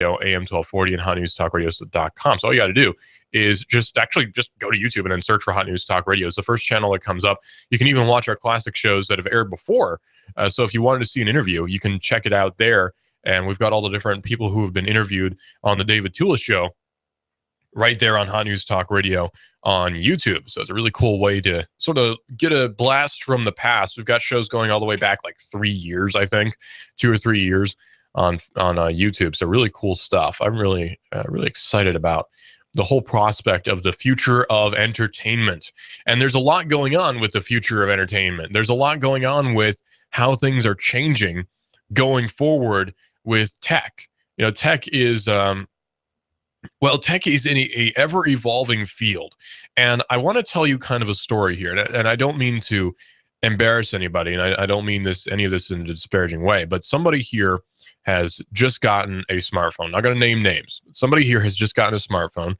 AM 1240 and hotnewstalkradio.com. So all you got to do is just go to YouTube and then search for Hot News Talk Radio. It's the first channel that comes up. You can even watch our classic shows that have aired before. So if you wanted to see an interview, you can check it out there. And we've got all the different people who have been interviewed on the David Tulis show right there on Hot News Talk Radio on YouTube. So it's a really cool way to sort of get a blast from the past. We've got shows going all the way back like 3 years, I think, 2 or 3 years on YouTube. So really cool stuff. I'm really excited about the whole prospect of the future of entertainment. And there's a lot going on with the future of entertainment. There's a lot going on with how things are changing going forward with tech. You know, tech is tech is in a ever-evolving field. And I want to tell you kind of a story here. And I don't mean to embarrass anybody, and I don't mean any of this in a disparaging way, but somebody here has just gotten a smartphone. I'm not going to name names. Somebody here has just gotten a smartphone,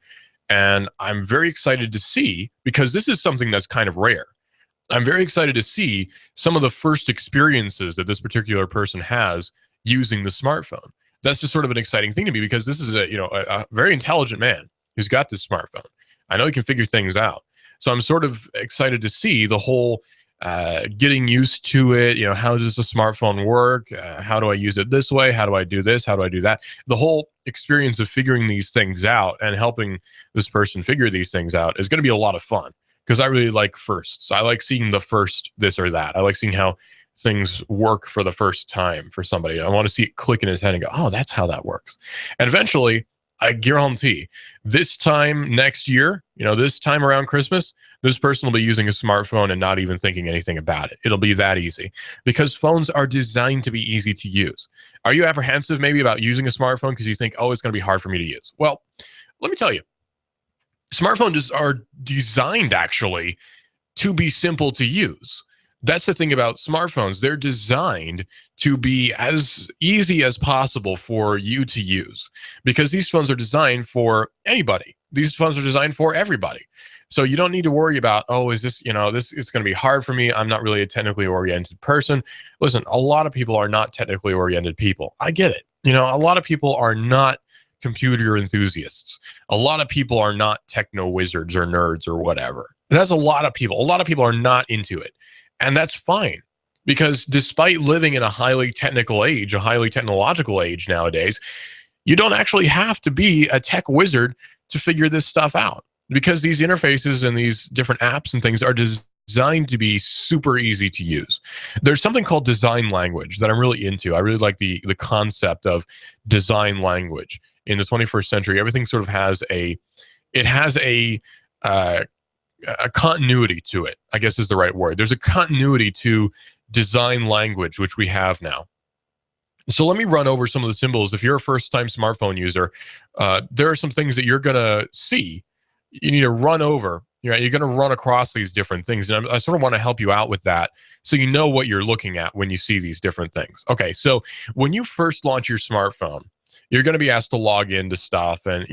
and I'm very excited to see, because this is something that's kind of rare. I'm very excited to see some of the first experiences that this particular person has using the smartphone. That's just sort of an exciting thing to me, because this is a very intelligent man who's got this smartphone. I know he can figure things out. So I'm sort of excited to see the whole getting used to it. You know, how does the smartphone work? How do I use it this way? How do I do this? How do I do that? The whole experience of figuring these things out and helping this person figure these things out is going to be a lot of fun, because I really like firsts. I like seeing the first this or that. I like seeing how things work for the first time for somebody. I want to see it click in his head and go, oh, that's how that works. And eventually, I guarantee this time next year, this time around Christmas, this person will be using a smartphone and not even thinking anything about it. It'll be that easy, because phones are designed to be easy to use. Are you apprehensive maybe about using a smartphone because you think, oh, it's going to be hard for me to use? Well, let me tell you, smartphones are designed actually to be simple to use. That's the thing about smartphones. They're designed to be as easy as possible for you to use, because these phones are designed for anybody. These phones are designed for everybody. So you don't need to worry about, oh, is this, this is going to be hard for me. I'm not really a technically oriented person. Listen, a lot of people are not technically oriented people. I get it. A lot of people are not computer enthusiasts. A lot of people are not techno wizards or nerds or whatever. That's a lot of people. A lot of people are not into it. And that's fine, because despite living in a highly technical age, a highly technological age nowadays, you don't actually have to be a tech wizard to figure this stuff out, because these interfaces and these different apps and things are designed to be super easy to use. There's something called design language that I'm really into. I really like the concept of design language. In the 21st century, everything sort of has a continuity to it, I guess is the right word. There's a continuity to design language, which we have now. So let me run over some of the symbols. If you're a first-time smartphone user, there are some things that you're going to see. You need to run over. You're going to run across these different things. And I sort of want to help you out with that, so you know what you're looking at when you see these different things. Okay, so when you first launch your smartphone, you're going to be asked to log into stuff, and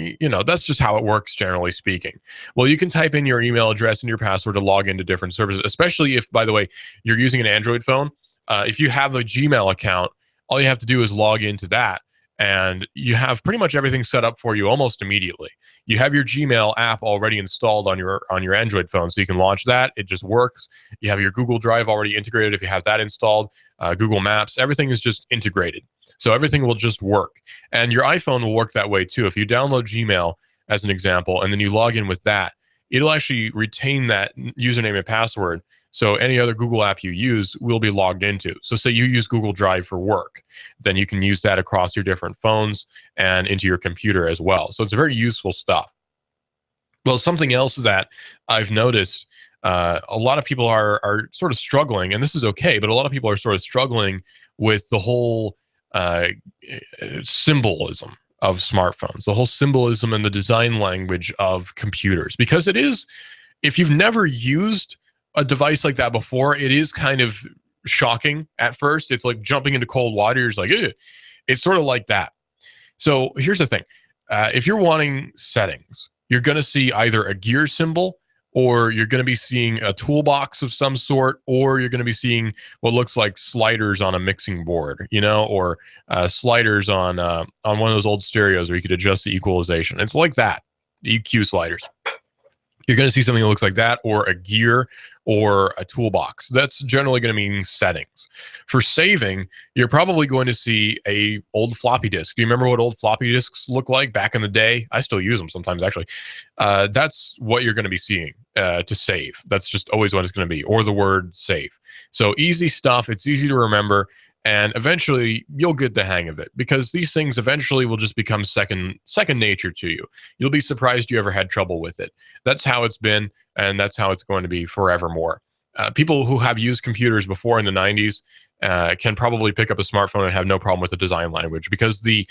that's just how it works, generally speaking. Well, you can type in your email address and your password to log into different services, especially if, by the way, you're using an Android phone. If you have a Gmail account, all you have to do is log into that, and you have pretty much everything set up for you almost immediately. You have your Gmail app already installed on your Android phone, so you can launch that. It just works. You have your Google Drive already integrated if you have that installed. Google Maps, everything is just integrated. So everything will just work. And your iPhone will work that way too. If you download Gmail as an example, and then you log in with that, it'll actually retain that username and password. So any other Google app you use will be logged into. So say you use Google Drive for work, then you can use that across your different phones and into your computer as well. So it's very useful stuff. Well, something else that I've noticed, a lot of people are sort of struggling, and this is okay, but a lot of people are sort of struggling with the whole symbolism of smartphones, the whole symbolism and the design language of computers, because it is, if you've never used a device like that before, it is kind of shocking at first. It's like jumping into cold water. You're just like, ew. It's sort of like that. So here's the thing. If you're wanting settings, you're going to see either a gear symbol or you're going to be seeing a toolbox of some sort, or you're going to be seeing what looks like sliders on a mixing board, or sliders on one of those old stereos where you could adjust the equalization. It's like that, EQ sliders. You're going to see something that looks like that, or a gear, or a toolbox. That's generally going to mean settings. For saving, you're probably going to see a old floppy disk. Do you remember what old floppy disks look like back in the day? I still use them sometimes, actually. That's what you're going to be seeing to save. That's just always what it's going to be, or the word save. So easy stuff. It's easy to remember. And eventually you'll get the hang of it, because these things eventually will just become second nature to you. You'll be surprised you ever had trouble with it. That's how it's been, and that's how it's going to be forevermore. People who have used computers before in the 90s can probably pick up a smartphone and have no problem with the design language, because the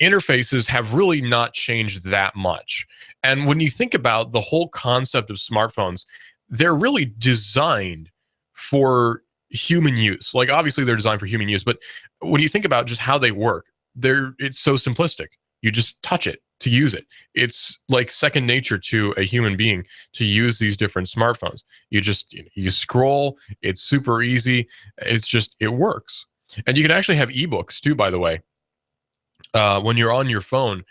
interfaces have really not changed that much. And when you think about the whole concept of smartphones, they're really designed for human use. Like, obviously they're designed for human use, but when you think about just how they work, it's so simplistic. You just touch it to use it. It's like second nature to a human being to use these different smartphones. You scroll, it's super easy. It works. And you can actually have ebooks too, by the way. When you're on your phone,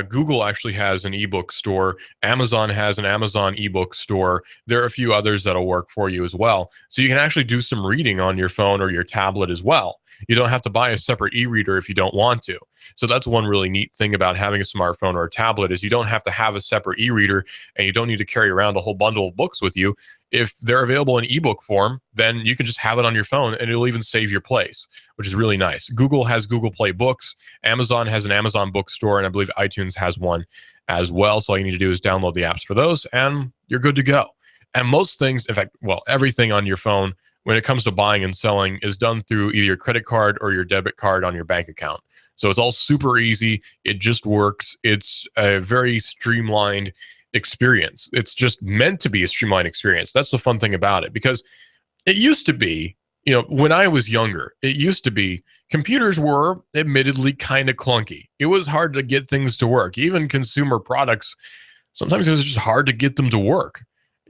Google actually has an ebook store. Amazon has an Amazon ebook store. There are a few others that'll work for you as well. So you can actually do some reading on your phone or your tablet as well. You don't have to buy a separate e-reader if you don't want to. So that's one really neat thing about having a smartphone or a tablet, is you don't have to have a separate e-reader, and you don't need to carry around a whole bundle of books with you. If they're available in ebook form, then you can just have it on your phone, and it'll even save your place, which is really nice. Google has Google Play Books. Amazon has an Amazon bookstore, and I believe iTunes has one as well. So all you need to do is download the apps for those, and you're good to go. And most things, in fact, everything on your phone, when it comes to buying and selling, is done through either your credit card or your debit card on your bank account. So it's all super easy. It just works. It's a very streamlined experience. It's just meant to be a streamlined experience. That's the fun thing about it, because it used to be, when I was younger, it used to be computers were admittedly kind of clunky. It was hard to get things to work. Even consumer products, sometimes it was just hard to get them to work.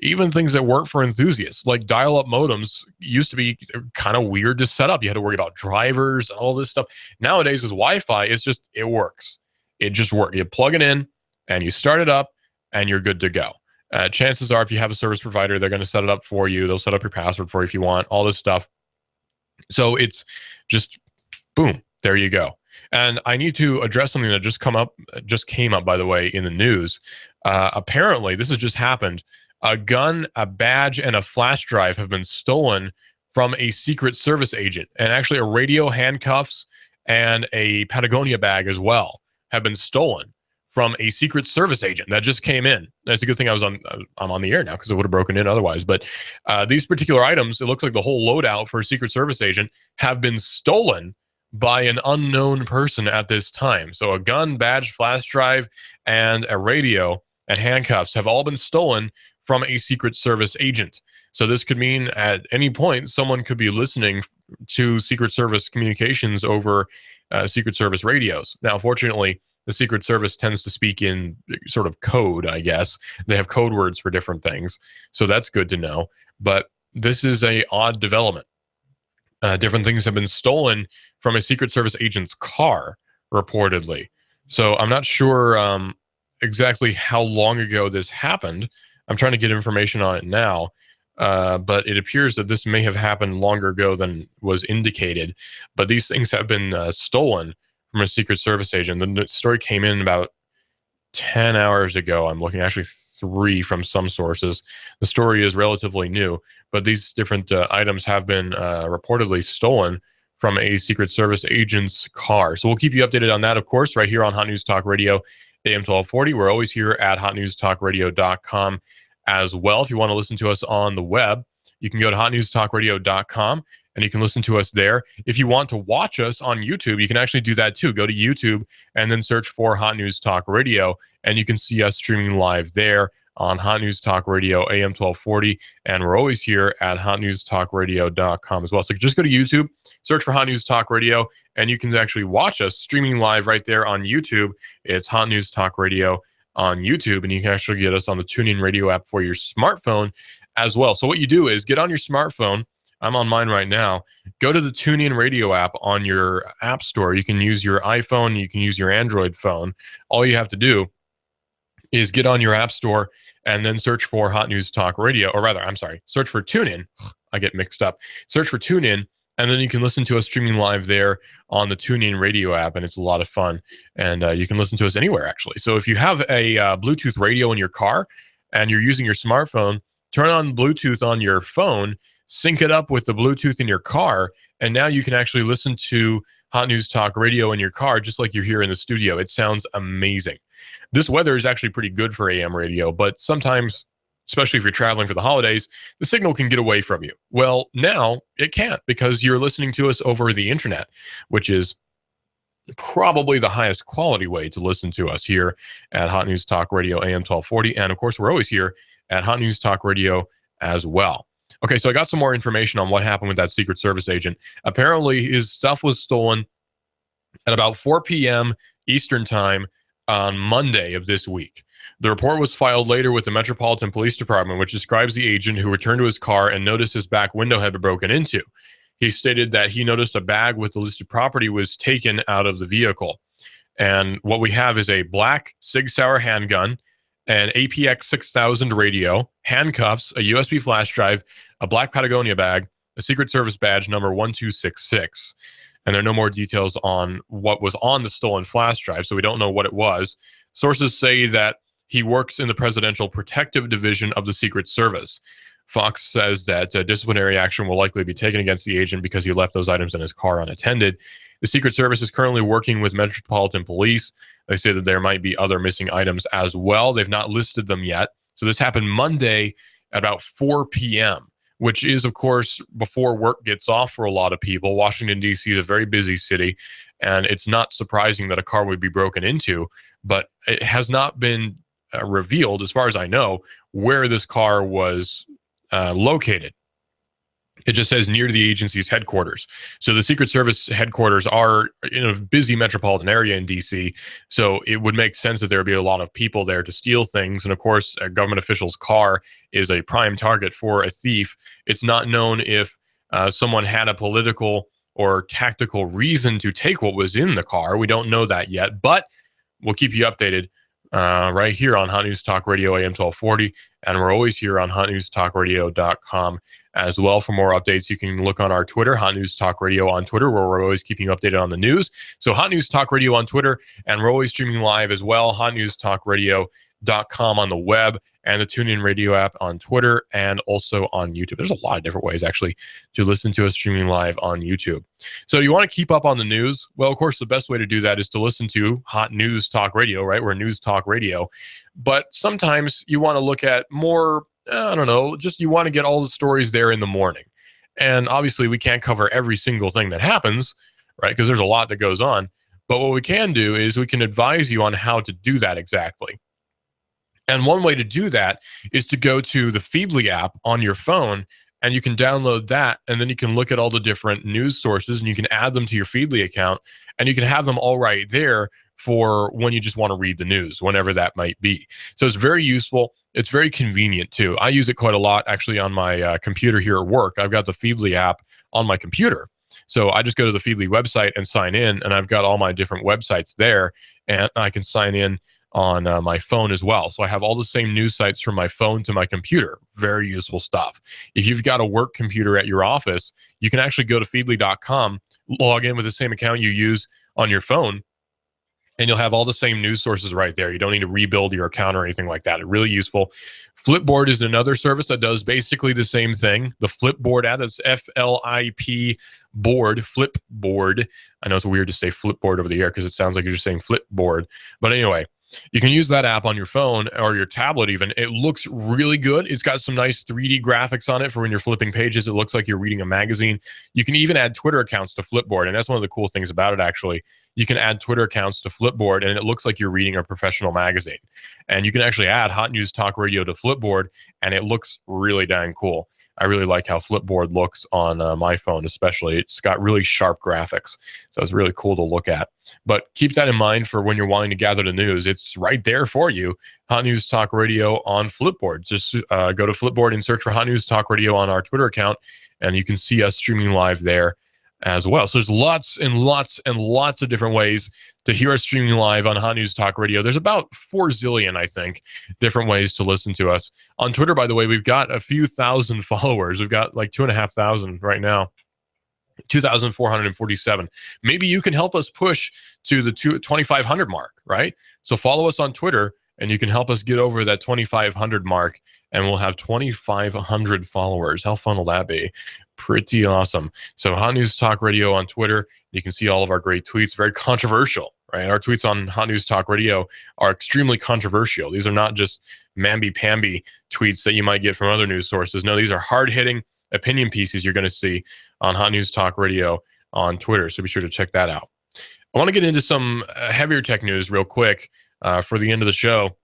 Even things that work for enthusiasts, like dial-up modems, used to be kind of weird to set up. You had to worry about drivers, all this stuff. Nowadays with Wi-Fi, it works. It just works. You plug it in and you start it up, and you're good to go. Chances are, if you have a service provider, they're going to set it up for you. They'll set up your password for you if you want, all this stuff. So it's just boom, there you go. And I need to address something that just came up, by the way, in the news. Apparently, this has just happened. A gun, a badge, and a flash drive have been stolen from a Secret Service agent. And actually a radio, handcuffs, and a Patagonia bag as well have been stolen from a Secret Service agent that just came in. That's a good thing I'm on the air now, because it would have broken in otherwise. But these particular items, it looks like the whole loadout for a Secret Service agent have been stolen by an unknown person at this time. So a gun, badge, flash drive, and a radio and handcuffs have all been stolen from a Secret Service agent. So this could mean at any point someone could be listening to Secret Service communications over Secret Service radios. Now, fortunately, the Secret Service tends to speak in sort of code, I guess. They have code words for different things. So that's good to know. But this is an odd development. Different things have been stolen from a Secret Service agent's car, reportedly. So I'm not sure exactly how long ago this happened. I'm trying to get information on it now, but it appears that this may have happened longer ago than was indicated. But these things have been stolen from a Secret Service agent. The story came in about 10 hours ago. I'm looking, actually 3 from some sources. The story is relatively new, but these different items have been reportedly stolen from a Secret Service agent's car. So we'll keep you updated on that, of course, right here on Hot News Talk Radio, AM 1240. We're always here at hotnewstalkradio.com as well. If you want to listen to us on the web, you can go to hotnewstalkradio.com and you can listen to us there. If you want to watch us on YouTube, you can actually do that too. Go to YouTube and then search for Hot News Talk Radio, and you can see us streaming live there on Hot News Talk Radio, AM 1240. And we're always here at hotnewstalkradio.com as well. So just go to YouTube, search for Hot News Talk Radio, and you can actually watch us streaming live right there on YouTube. It's Hot News Talk Radio. on YouTube, and you can actually get us on the TuneIn Radio app for your smartphone as well. So what you do is get on your smartphone. I'm on mine right now. Go to the TuneIn Radio app on your app store. You can use your iPhone. You can use your Android phone. All you have to do is get on your app store and then search for Hot News Talk Radio, or rather, I'm sorry, search for TuneIn. I get mixed up. Search for TuneIn, and then you can listen to us streaming live there on the TuneIn Radio app, and it's a lot of fun. And you can listen to us anywhere, actually. So if you have a Bluetooth radio in your car and you're using your smartphone, turn on Bluetooth on your phone, sync it up with the Bluetooth in your car, and now you can actually listen to Hot News Talk Radio in your car just like you're here in the studio. It sounds amazing. This weather is actually pretty good for AM radio, but sometimes, especially if you're traveling for the holidays, the signal can get away from you. Well, now it can't, because you're listening to us over the internet, which is probably the highest quality way to listen to us here at Hot News Talk Radio AM 1240. And of course, we're always here at Hot News Talk Radio as well. Okay, so I got some more information on what happened with that Secret Service agent. Apparently, his stuff was stolen at about 4 p.m. Eastern Time on Monday of this week. The report was filed later with the Metropolitan Police Department, which describes the agent who returned to his car and noticed his back window had been broken into. He stated that he noticed a bag with the listed property was taken out of the vehicle. And what we have is a black Sig Sauer handgun, an APX 6000 radio, handcuffs, a USB flash drive, a black Patagonia bag, a Secret Service badge number 1266. And there are no more details on what was on the stolen flash drive, so we don't know what it was. Sources say that he works in the Presidential Protective Division of the Secret Service. Fox says that disciplinary action will likely be taken against the agent because he left those items in his car unattended. The Secret Service is currently working with Metropolitan Police. They say that there might be other missing items as well. They've not listed them yet. So this happened Monday at about 4 p.m., which is, of course, before work gets off for a lot of people. Washington, D.C. is a very busy city, and it's not surprising that a car would be broken into, but it has not been revealed, as far as I know, where this car was located. It just says near the agency's headquarters. So the Secret Service headquarters are in a busy metropolitan area in D.C., so it would make sense that there would be a lot of people there to steal things. And of course, a government official's car is a prime target for a thief. It's not known if someone had a political or tactical reason to take what was in the car. We don't know that yet, but we'll keep you updated right here on Hot News Talk Radio AM 1240, and we're always here on hotnewstalkradio.com as well. For more updates, you can look on our Twitter, Hot News Talk Radio on Twitter, where we're always keeping you updated on the news. So Hot News Talk Radio on Twitter, and we're always streaming live as well, hotnewstalkradio.com on the web, and the TuneIn Radio app on Twitter, and also on YouTube. There's a lot of different ways, actually, to listen to us streaming live on YouTube. So you want to keep up on the news? Well, of course, the best way to do that is to listen to Hot News Talk Radio, right? We're News Talk Radio. But sometimes you want to look at more, I don't know, just you want to get all the stories there in the morning. And obviously, we can't cover every single thing that happens, right? Because there's a lot that goes on. But what we can do is we can advise you on how to do that exactly. And one way to do that is to go to the Feedly app on your phone, and you can download that, and then you can look at all the different news sources, and you can add them to your Feedly account, and you can have them all right there for when you just want to read the news, whenever that might be. So it's very useful. It's very convenient, too. I use it quite a lot, actually, on my computer here at work. I've got the Feedly app on my computer. So I just go to the Feedly website and sign in, and I've got all my different websites there, and I can sign in on my phone as well. So I have all the same news sites from my phone to my computer. Very useful stuff. If you've got a work computer at your office, you can actually go to feedly.com, log in with the same account you use on your phone, and you'll have all the same news sources right there. You don't need to rebuild your account or anything like that. It's really useful. Flipboard is another service that does basically the same thing. The Flipboard app, that's F-L-I-P board, Flipboard. I know it's weird to say Flipboard over the air because it sounds like you're just saying Flipboard. But anyway, you can use that app on your phone or your tablet even. It looks really good. It's got some nice 3D graphics on it for when you're flipping pages. It looks like you're reading a magazine. You can even add Twitter accounts to Flipboard, and that's one of the cool things about it, actually, you can add Twitter accounts to Flipboard, and it looks like you're reading a professional magazine. And you can actually add Hot News Talk Radio to Flipboard, and it looks really dang cool. I really like how Flipboard looks on my phone, especially. It's got really sharp graphics, so it's really cool to look at. But keep that in mind for when you're wanting to gather the news. It's right there for you. Hot News Talk Radio on Flipboard. Just go to Flipboard and search for Hot News Talk Radio on our Twitter account, and you can see us streaming live there as well. So there's lots and lots and lots of different ways to hear us streaming live on Hot News Talk Radio. There's about 4 zillion, I think, different ways to listen to us. On Twitter, by the way, we've got a few thousand followers. We've got like 2,500 right now. 2,447. Maybe you can help us push to the 2,500 mark, right? So follow us on Twitter, and you can help us get over that 2,500 mark, and we'll have 2,500 followers. How fun will that be? Pretty awesome. So Hot News Talk Radio on Twitter. You can see all of our great tweets. Very controversial, right? Our tweets on Hot News Talk Radio are extremely controversial. These are not just mamby-pamby tweets that you might get from other news sources. No, these are hard-hitting opinion pieces you're going to see on Hot News Talk Radio on Twitter. So be sure to check that out. I want to get into some heavier tech news real quick for the end of the show.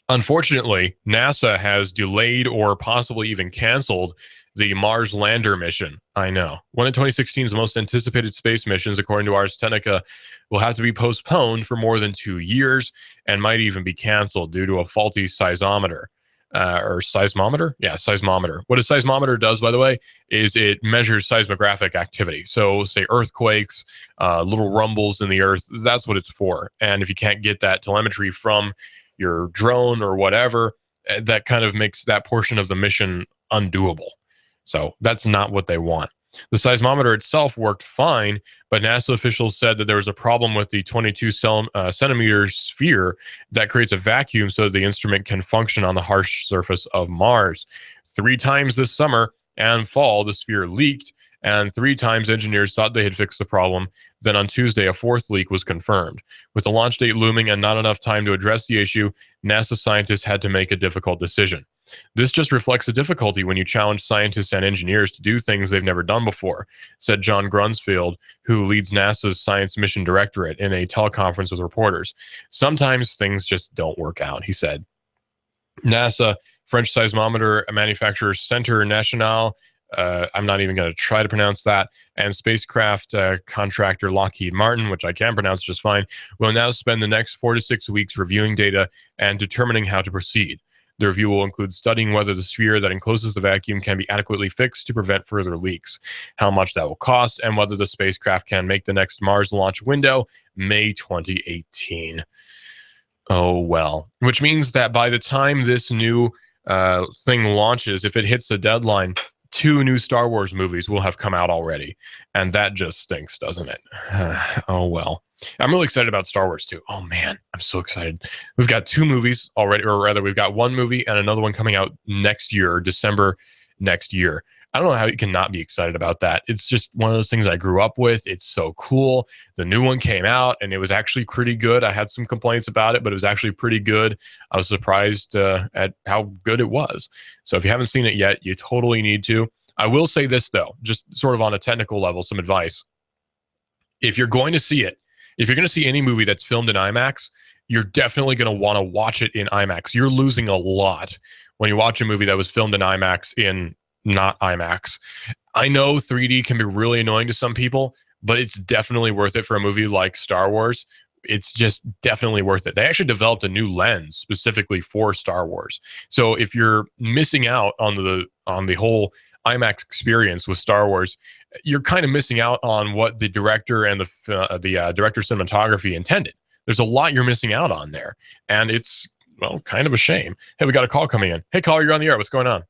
Unfortunately, NASA has delayed or possibly even canceled the Mars lander mission. I know. One of 2016's most anticipated space missions, according to Ars Technica, will have to be postponed for more than 2 years and might even be canceled due to a faulty seismometer. Or seismometer? Yeah, seismometer. What a seismometer does, by the way, is it measures seismographic activity. So, say earthquakes, little rumbles in the earth, that's what it's for. And if you can't get that telemetry from your drone or whatever, that kind of makes that portion of the mission undoable. So that's not what they want. The seismometer itself worked fine, but NASA officials said that there was a problem with the 22 centimeter sphere that creates a vacuum so that the instrument can function on the harsh surface of Mars. 3 times this summer and fall, the sphere leaked, and 3 times engineers thought they had fixed the problem. Then on Tuesday, a 4th leak was confirmed. With the launch date looming and not enough time to address the issue, NASA scientists had to make a difficult decision. This just reflects the difficulty when you challenge scientists and engineers to do things they've never done before, said John Grunsfield, who leads NASA's Science Mission Directorate, in a teleconference with reporters. Sometimes things just don't work out, he said. NASA, French seismometer manufacturer Centre National, I'm not even going to try to pronounce that, and spacecraft contractor Lockheed Martin, which I can pronounce just fine, will now spend the next 4 to 6 weeks reviewing data and determining how to proceed. The review will include studying whether the sphere that encloses the vacuum can be adequately fixed to prevent further leaks, how much that will cost, and whether the spacecraft can make the next Mars launch window, May 2018. Oh, well. Which means that by the time this new thing launches, if it hits the deadline, 2 new Star Wars movies will have come out already. And that just stinks, doesn't it? Oh, well. I'm really excited about Star Wars, too. Oh, man, I'm so excited. We've got 2 movies already, or rather, we've got 1 movie and another one coming out next year, December next year. I don't know how you can not be excited about that. It's just one of those things I grew up with. It's so cool. The new one came out, and it was actually pretty good. I had some complaints about it, but it was actually pretty good. I was surprised at how good it was. So if you haven't seen it yet, you totally need to. I will say this, though, just sort of on a technical level, some advice. If you're going to see it, if you're going to see any movie that's filmed in IMAX, you're definitely going to want to watch it in IMAX. You're losing a lot when you watch a movie that was filmed in IMAX in not IMAX. I know 3D can be really annoying to some people, but it's definitely worth it for a movie like Star Wars. It's just definitely worth it. They actually developed a new lens specifically for Star Wars. So if you're missing out on the whole IMAX experience with Star Wars, you're kind of missing out on what the director and the director of cinematography intended. There's a lot you're missing out on there, and it's, well, kind of a shame. Hey, we got a call coming in. Hey, caller, you're on the air. What's going on?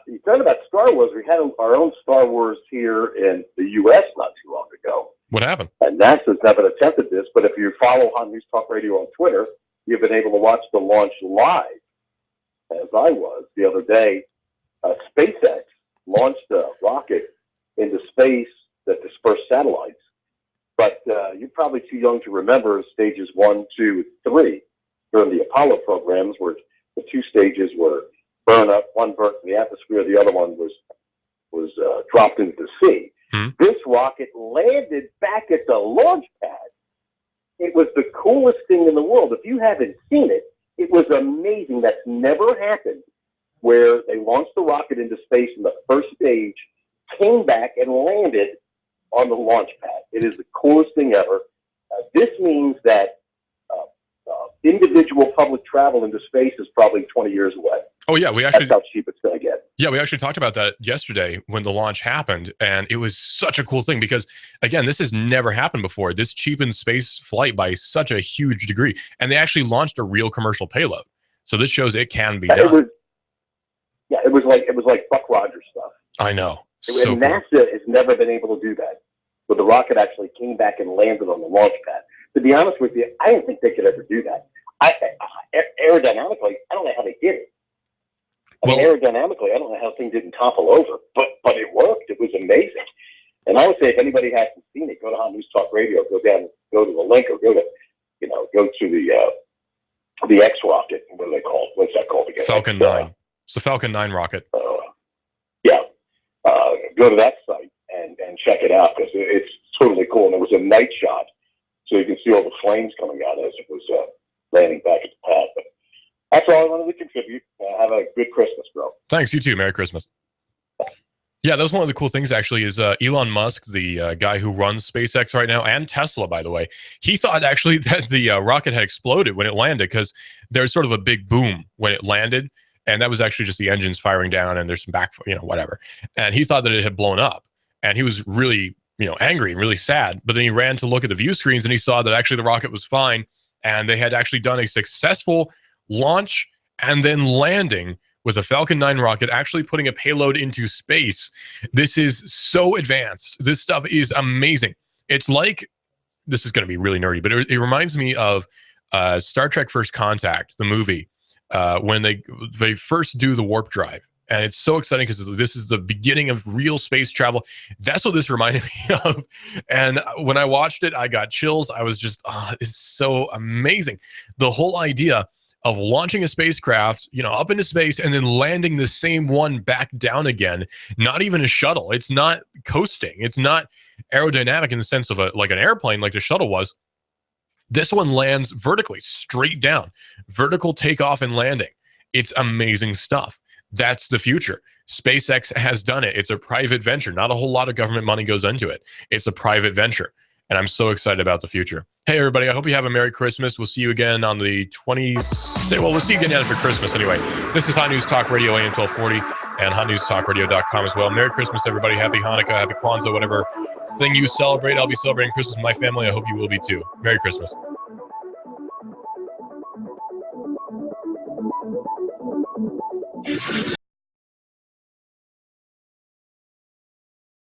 You talking about Star Wars? We had our own Star Wars here in the U.S. not too long ago. What happened? And NASA's never attempted this, but if you follow Hot News Talk Radio on Twitter, you've been able to watch the launch live, as I was the other day. SpaceX launched a rocket into space that dispersed satellites. But you're probably too young to remember stages 1, 2, 3 during the Apollo programs, where the 2 stages were burn up, one burnt in the atmosphere, the other one was dropped into the sea. This rocket landed back at the launch pad. It was the coolest thing in the world. If you haven't seen it, it was amazing. That's never happened, where they launched the rocket into space in the first stage, came back and landed on the launch pad. It is the coolest thing ever. This means that individual public travel into space is probably 20 years away. Oh yeah, that's how cheap it's going to get. Yeah, we actually talked about that yesterday when the launch happened, and it was such a cool thing because, again, this has never happened before. This cheapened space flight by such a huge degree, and they actually launched a real commercial payload. So this shows it can be done. It was like Buck Rogers stuff. I know. And NASA has never been able to do that. But the rocket actually came back and landed on the launch pad. To be honest with you, I didn't think they could ever do that. Aerodynamically, I don't know how they did it. Aerodynamically, I don't know how things didn't topple over, but it worked. It was amazing. And I would say if anybody hasn't seen it, go to Hot News Talk Radio, go to the link, or go to the X rocket. What are they called? What's that called again? Falcon 9. It's the Falcon 9 rocket. Go to that site and check it out because it's totally cool. And it was a night shot, so you can see all the flames coming out as it was landing back at the pad. But that's all I wanted to contribute. Have a good Christmas, bro. Thanks. You too. Merry Christmas. Yeah, that was one of the cool things, actually, is Elon Musk, the guy who runs SpaceX right now, and Tesla, by the way, he thought actually that the rocket had exploded when it landed because there's sort of a big boom when it landed. And that was actually just the engines firing down and there's some whatever. And he thought that it had blown up. And he was really, angry and really sad. But then he ran to look at the view screens and he saw that actually the rocket was fine. And they had actually done a successful launch and then landing with a Falcon 9 rocket, actually putting a payload into space. This is so advanced. This stuff is amazing. It's like, this is going to be really nerdy, but it reminds me of Star Trek First Contact, the movie. When they first do the warp drive. And it's so exciting because this is the beginning of real space travel. That's what this reminded me of. And when I watched it, I got chills. I was just, it's so amazing. The whole idea of launching a spacecraft, up into space and then landing the same one back down again, not even a shuttle. It's not coasting. It's not aerodynamic in the sense of like an airplane like the shuttle was. This one lands vertically, straight down, vertical takeoff and landing. It's amazing stuff. That's the future. SpaceX has done it. It's a private venture. Not a whole lot of government money goes into it. It's a private venture. And I'm so excited about the future. Hey, everybody. I hope you have a Merry Christmas. We'll see you again on the 20th. Well, we'll see you again after Christmas anyway. This is Hot News Talk Radio, AM 1240, and hotnewstalkradio.com as well. Merry Christmas, everybody. Happy Hanukkah, Happy Kwanzaa, whatever thing you celebrate. I'll be celebrating Christmas with my family. I hope you will be too. Merry Christmas.